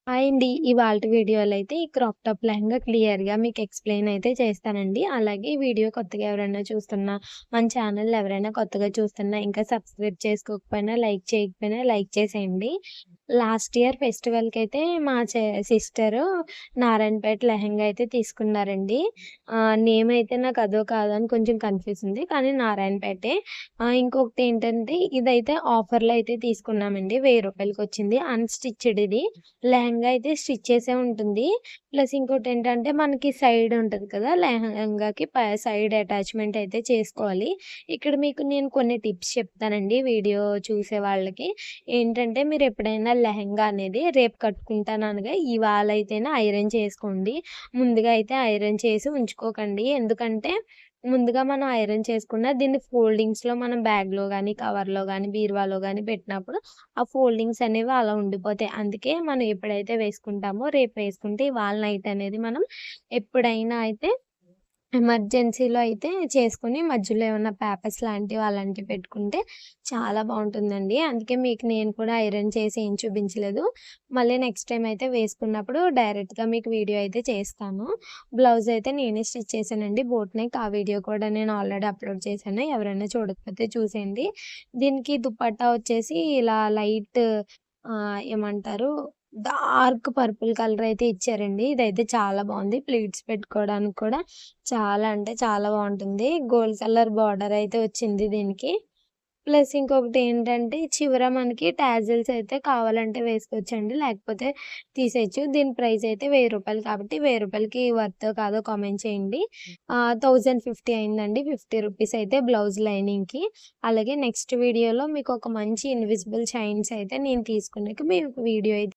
Hi అండి. ఇవాల్టి వీడియోలో అయితే ఈ క్రాప్ టాప్ లెహంగా క్లియర్‌గా మీకు ఎక్స్‌ప్లెయిన్ అయితే చేస్తానండి. అలాగే ఈ వీడియో కొత్తగా ఎవరైనా చూస్తున్నా, మన ఛానల్ ఎవరైనా కొత్తగా చూస్తున్నా, ఇంకా సబ్స్క్రైబ్ చేసుకోకపోయినా, లైక్ చేయకపోయినా లైక్ చేసేయండి. లాస్ట్ ఇయర్ ఫెస్టివల్‌కైతే మా సిస్టరు నారాయణపేట లెహంగా అయితే తీసుకున్నారండి. నేమ్ అయితే నాకు అదో కాదో అని కొంచెం కన్‌ఫ్యూజ్ ఉంది. కానీ నారాయణపేటే. ఇంకొకటేంటంటే ఇదైతే ఆఫర్‌లో అయితే తీసుకున్నామండి. రూ. 1000కొచ్చింది. అన్‌స్టిచ్డ్ ఇది. లెహంగా అయితే స్టిచ్ చేసే ఉంటుంది. ప్లస్ ఇంకోటేంటంటే మనకి సైడ్ ఉంటది కదా! లెహంగాకి సైడ్ అటాచ్‌మెంట్ అయితే చేసుకోవాలి. ఇక్కడ మీకు నేను కొన్ని టిప్స్ చెప్తానండి వీడియో చూసే వాళ్ళకి. ఏంటంటే మీరెప్పుడైనా లెహంగా అనేది రేపు కట్టుకుంటాననగా ఇవాళైతేనే ఐరన్ చేసుకోండి. ముందుగా అయితే ఐరన్ చేసి ఉంచుకోకండి. ఎందుకంటే ముందుగా మనం ఐరన్ చేసుకున్న దీన్ని ఫోల్డింగ్స్‌లో మనం బ్యాగ్‌లో గానీ, కవర్‌లో గానీ, బీరువాలో గానీ పెట్టినప్పుడు ఆ ఫోల్డింగ్స్ అనేవి అలా ఉండిపోతాయి. అందుకే మనం ఎప్పుడైతే వేసుకుంటామో రేపు వేసుకుంటే ఇవాళ నైట్ అనేది మనం ఎప్పుడైనా అయితే ఎమర్జెన్సీలో అయితే చేసుకొని మధ్యలో ఏమన్నా పేపర్స్ లాంటివి అలాంటివి పెట్టుకుంటే చాలా బావుంటుందండి. అందుకే మీకు నేను కూడా ఐరన్ చేసి ఏం చూపించలేదు. మళ్ళీ నెక్స్ట్ టైమ్ అయితే వేసుకున్నప్పుడు డైరెక్ట్‌గా మీకు వీడియో అయితే చేస్తాను. బ్లౌజ్ అయితే నేనే స్టిచ్ చేశానండి. బోట్ నెక్ ఆ వీడియో కూడా నేను ఆల్రెడీ అప్‌లోడ్ చేశాను. ఎవరైనా చూడకపోతే చూసేయండి. దీనికి దుపట్టా వచ్చేసి ఇలా లైట్ ఏమంటారు డార్క్ పర్పుల్ కలర్ అయితే ఇచ్చారండి. ఇదైతే చాలా బావుంది. ప్లీట్స్ పెట్టుకోవడానికి కూడా చాలా అంటే చాలా బావుంటుంది. గోల్డ్ కలర్ బార్డర్ అయితే వచ్చింది దీనికి. ప్లస్ ఇంకొకటేంటంటే చివర మనకి టాజిల్స్ అయితే కావాలంటే వేసుకోవచ్చండి. లేకపోతే తీసేయచ్చు. దీని ప్రైస్ అయితే రూ. 1000 కాబట్టి రూ. 1000కి వర్తో కాదో కామెంట్ చేయండి. 1050 అయిందండి. రూ. 50 అయితే బ్లౌజ్ లైనింగ్‌కి. అలాగే నెక్స్ట్ వీడియోలో మీకొక మంచి ఇన్విజిబుల్ చైన్స్ అయితే నేను తీసుకున్నాక మీకు వీడియో అయితే